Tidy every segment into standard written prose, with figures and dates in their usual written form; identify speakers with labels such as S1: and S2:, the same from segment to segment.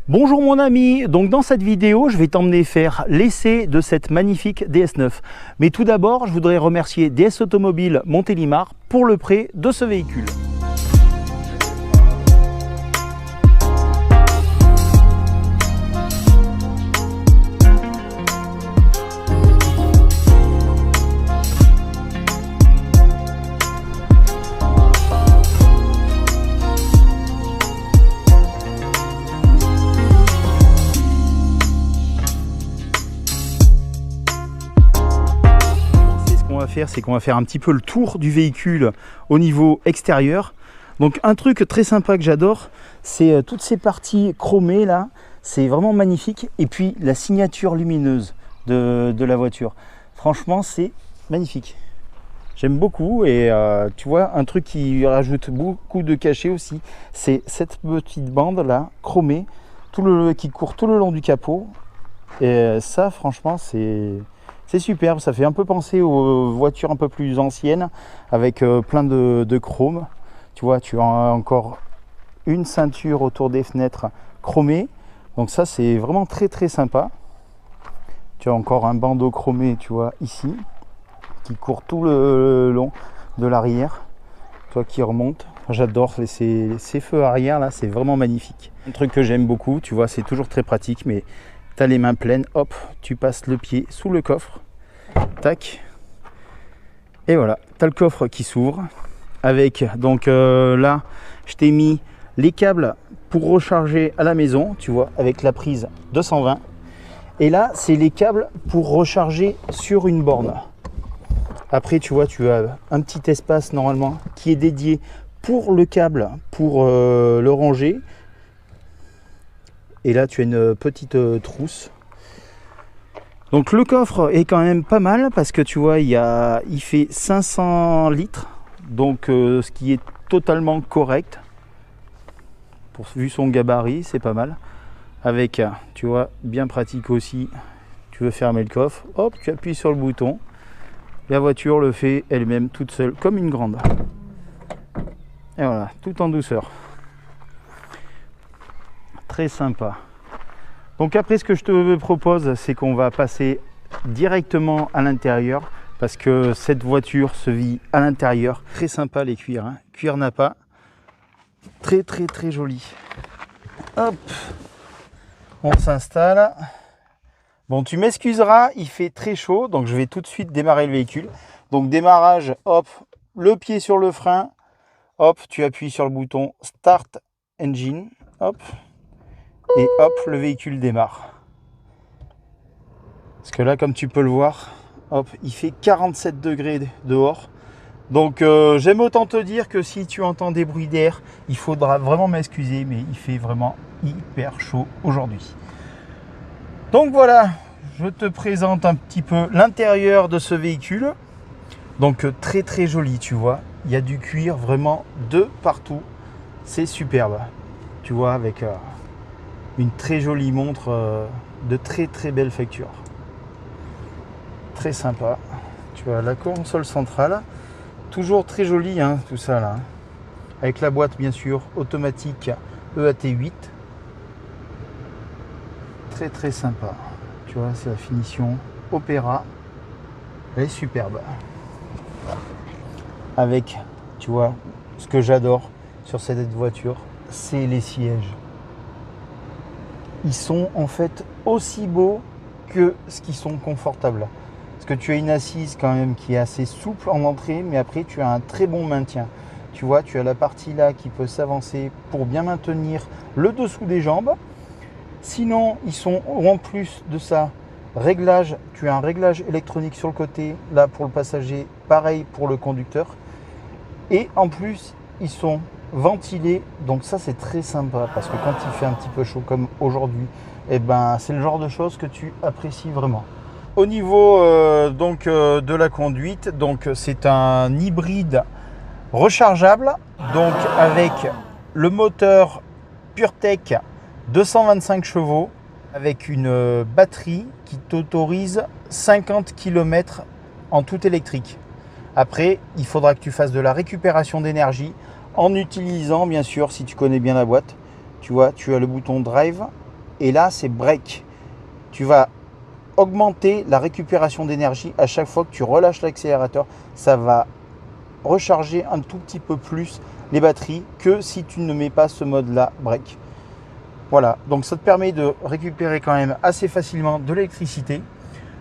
S1: Bonjour mon ami, donc dans cette vidéo je vais t'emmener faire l'essai de cette magnifique DS9. Mais tout d'abord je voudrais remercier DS Automobile Montélimar pour le prêt de ce véhicule. C'est qu'on va faire un petit peu le tour du véhicule au niveau extérieur. Donc un truc très sympa que j'adore, c'est toutes ces parties chromées là, c'est vraiment magnifique. Et puis la signature lumineuse de la voiture, franchement c'est magnifique. J'aime beaucoup et tu vois, un truc qui rajoute beaucoup de cachet aussi, c'est cette petite bande là, chromée, qui court tout le long du capot. Et ça franchement c'est superbe, ça fait un peu penser aux voitures un peu plus anciennes avec plein de chrome. Tu vois, tu as encore une ceinture autour des fenêtres chromée. Donc ça, c'est vraiment très sympa. Tu as encore un bandeau chromé, tu vois, ici, qui court tout le long de l'arrière. Toi qui remonte. J'adore ces feux arrière là, c'est vraiment magnifique. Un truc que j'aime beaucoup, tu vois, c'est toujours très pratique, mais tu as les mains pleines, hop, tu passes le pied sous le coffre, tac, et voilà, tu as le coffre qui s'ouvre avec, donc là, je t'ai mis les câbles pour recharger à la maison, tu vois, avec la prise 220, et là, c'est les câbles pour recharger sur une borne. Après, tu vois, tu as un petit espace normalement qui est dédié pour le câble, pour le ranger. Et là, tu as une petite trousse. Donc le coffre est quand même pas mal parce que tu vois, il fait 500 litres. Donc ce qui est totalement correct. Vu son gabarit, c'est pas mal. Avec, tu vois, bien pratique aussi. Tu veux fermer le coffre, hop, tu appuies sur le bouton. La voiture le fait elle-même toute seule, comme une grande. Et voilà, tout en douceur. Très sympa. Donc après, ce que je te propose, c'est qu'on va passer directement à l'intérieur parce que cette voiture se vit à l'intérieur. Très sympa les cuirs, hein. Cuir Nappa, très joli. Hop, on s'installe. Bon, tu m'excuseras, il fait très chaud, donc je vais tout de suite démarrer le véhicule. Donc démarrage, hop, le pied sur le frein, hop, tu appuies sur le bouton Start Engine, hop. Et hop, le véhicule démarre. Parce que là, comme tu peux le voir, hop, il fait 47 degrés dehors. Donc, j'aime autant te dire que si tu entends des bruits d'air, il faudra vraiment m'excuser, mais il fait vraiment hyper chaud aujourd'hui. Donc voilà, je te présente un petit peu l'intérieur de ce véhicule. Donc, très joli, tu vois. Il y a du cuir vraiment de partout. C'est superbe. Tu vois, avec une très jolie montre de très belle facture. Très sympa. Tu vois la console centrale. Toujours très jolie, hein, tout ça là. Avec la boîte bien sûr automatique EAT8. Très sympa. Tu vois, c'est la finition Opera. Elle est superbe. Avec, tu vois, ce que j'adore sur cette voiture, c'est les sièges. Ils sont en fait aussi beaux que ce qu'ils sont confortables. Parce que tu as une assise quand même qui est assez souple en entrée, mais après tu as un très bon maintien. Tu vois, tu as la partie là qui peut s'avancer pour bien maintenir le dessous des jambes. Sinon, ils sont en plus de ça, réglage. Tu as un réglage électronique sur le côté, là pour le passager, pareil pour le conducteur. Et en plus, ils sont ventilé, donc ça c'est très sympa parce que quand il fait un petit peu chaud comme aujourd'hui, et ben c'est le genre de choses que tu apprécies vraiment. Au niveau de la conduite, donc c'est un hybride rechargeable, donc avec le moteur PureTech 225 chevaux avec une batterie qui t'autorise 50 km en tout électrique. Après, il faudra que tu fasses de la récupération d'énergie en utilisant, bien sûr, si tu connais bien la boîte, tu vois, tu as le bouton Drive et là c'est break. Tu vas augmenter la récupération d'énergie à chaque fois que tu relâches l'accélérateur. Ça va recharger un tout petit peu plus les batteries que si tu ne mets pas ce mode là break. Voilà, donc ça te permet de récupérer quand même assez facilement de l'électricité.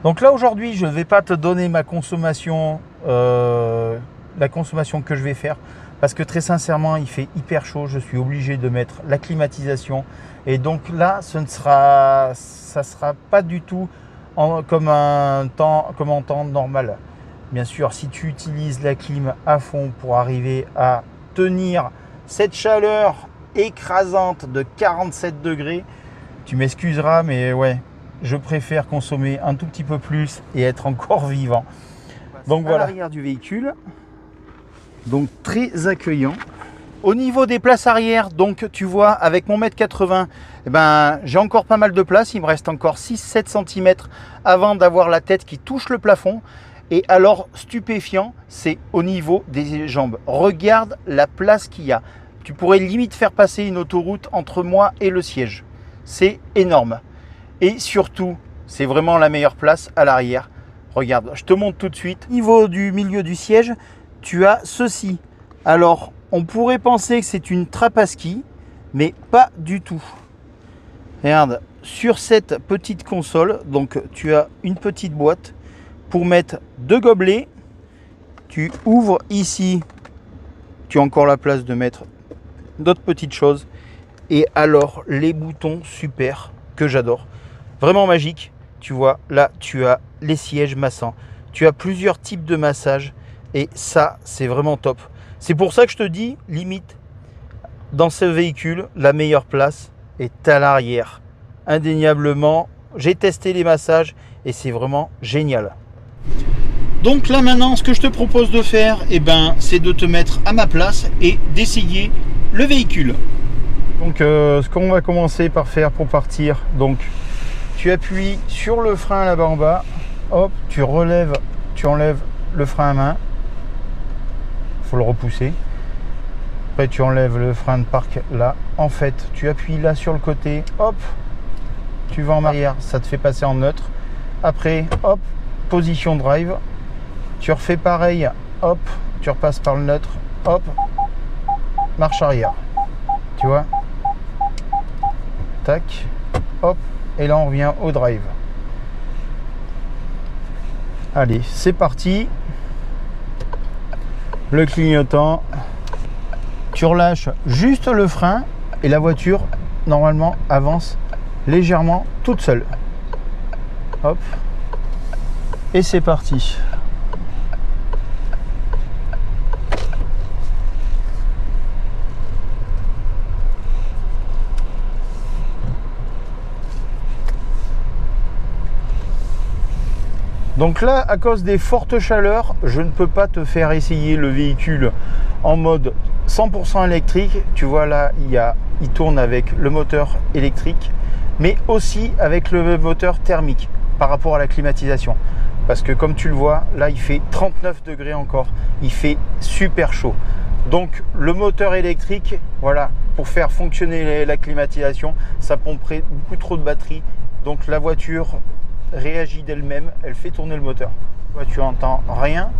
S1: Donc là aujourd'hui je ne vais pas te donner ma consommation, la consommation que je vais faire, parce que très sincèrement il fait hyper chaud, je suis obligé de mettre la climatisation, et donc là ça sera pas du tout comme en temps normal. Bien sûr, si tu utilises la clim à fond pour arriver à tenir cette chaleur écrasante de 47 degrés, tu m'excuseras, mais ouais, je préfère consommer un tout petit peu plus et être encore vivant. Donc voilà, à l'arrière du véhicule, donc très accueillant. Au niveau des places arrière, donc tu vois, avec mon 1,80 m, eh ben, j'ai encore pas mal de place. Il me reste encore 6-7 cm avant d'avoir la tête qui touche le plafond. Et alors, stupéfiant, c'est au niveau des jambes. Regarde la place qu'il y a. Tu pourrais limite faire passer une autoroute entre moi et le siège. C'est énorme. Et surtout, c'est vraiment la meilleure place à l'arrière. Regarde, je te montre tout de suite. Au niveau du milieu du siège, tu as ceci. Alors, on pourrait penser que c'est une trappe à ski, mais pas du tout. Regarde, sur cette petite console, donc tu as une petite boîte pour mettre 2 gobelets. Tu ouvres ici, tu as encore la place de mettre d'autres petites choses. Et alors, les boutons super que j'adore. Vraiment magique. Tu vois, là, tu as les sièges massants. Tu as plusieurs types de massages. Et ça, c'est vraiment top. C'est pour ça que je te dis, limite, dans ce véhicule, la meilleure place est à l'arrière. Indéniablement, j'ai testé les massages et c'est vraiment génial. Donc là maintenant, ce que je te propose de faire, eh ben, c'est de te mettre à ma place et d'essayer le véhicule. Donc ce qu'on va commencer par faire pour partir, donc tu appuies sur le frein là-bas en bas, hop, tu relèves, tu enlèves le frein à main, il faut le repousser. Après tu enlèves le frein de parc là, en fait tu appuies là sur le côté, hop, tu vas en arrière, ça te fait passer en neutre. Après hop, position drive, tu refais pareil, hop, tu repasses par le neutre, hop, marche arrière, tu vois, tac, hop, et là on revient au drive. Allez, c'est parti. Le clignotant, tu relâches juste le frein et la voiture normalement avance légèrement toute seule. Hop, et c'est parti. Donc là, à cause des fortes chaleurs, je ne peux pas te faire essayer le véhicule en mode 100% électrique. Tu vois là, il tourne avec le moteur électrique, mais aussi avec le moteur thermique par rapport à la climatisation. Parce que comme tu le vois, là il fait 39 degrés encore, il fait super chaud. Donc le moteur électrique, voilà, pour faire fonctionner la climatisation, ça pomperait beaucoup trop de batterie. Donc la voiture réagit d'elle-même, elle fait tourner le moteur. Tu n'entends rien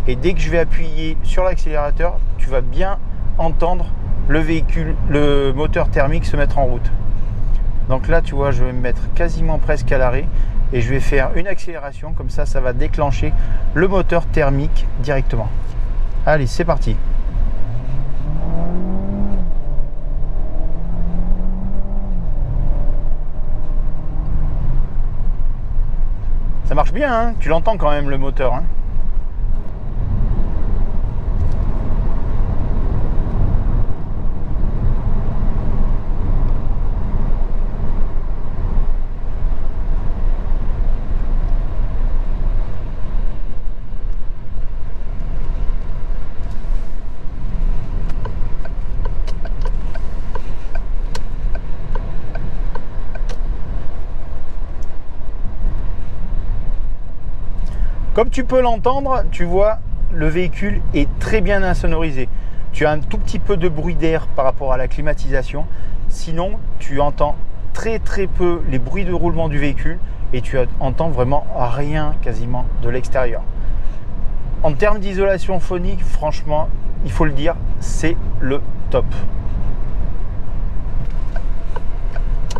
S1: et dès que je vais appuyer sur l'accélérateur, tu vas bien entendre le moteur thermique se mettre en route. Donc là, tu vois, je vais me mettre quasiment presque à l'arrêt et je vais faire une accélération, comme ça, ça va déclencher le moteur thermique directement. Allez, c'est parti. Ça marche bien, hein, tu l'entends quand même le moteur. Hein. Comme tu peux l'entendre, tu vois, le véhicule est très bien insonorisé. Tu as un tout petit peu de bruit d'air par rapport à la climatisation. Sinon, tu entends très peu les bruits de roulement du véhicule et tu entends vraiment rien quasiment de l'extérieur. En termes d'isolation phonique, franchement, il faut le dire, c'est le top.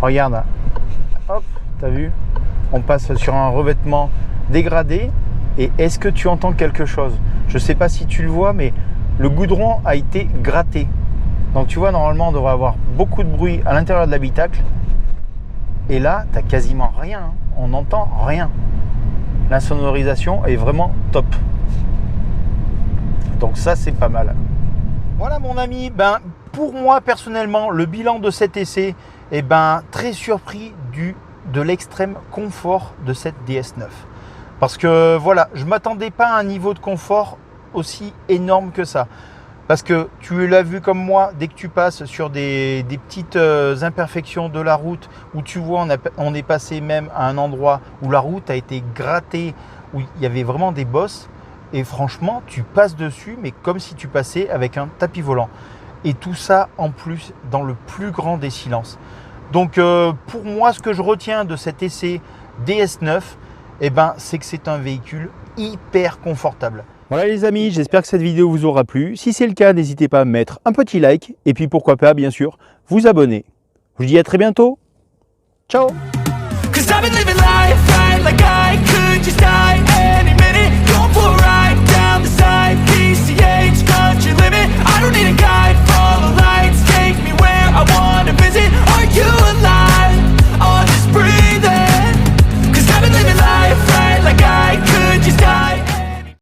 S1: Regarde, hop, t'as vu? On passe sur un revêtement dégradé et est-ce que tu entends quelque chose? Je ne sais pas si tu le vois, mais le goudron a été gratté. Donc tu vois, normalement, on devrait avoir beaucoup de bruit à l'intérieur de l'habitacle. Et là, tu n'as quasiment rien. Hein. On n'entend rien. La sonorisation est vraiment top. Donc ça, c'est pas mal. Voilà mon ami, pour moi personnellement, le bilan de cet essai, très surpris de l'extrême confort de cette DS9. Parce que voilà, je ne m'attendais pas à un niveau de confort aussi énorme que ça. Parce que tu l'as vu comme moi, dès que tu passes sur des petites imperfections de la route, où tu vois, on est passé même à un endroit où la route a été grattée, où il y avait vraiment des bosses. Et franchement, tu passes dessus, mais comme si tu passais avec un tapis volant. Et tout ça, en plus, dans le plus grand des silences. Donc, pour moi, ce que je retiens de cet essai DS9, c'est que c'est un véhicule hyper confortable. Voilà les amis, j'espère que cette vidéo vous aura plu. Si c'est le cas, n'hésitez pas à mettre un petit like. Et puis, pourquoi pas, bien sûr, vous abonner. Je vous dis à très bientôt. Ciao!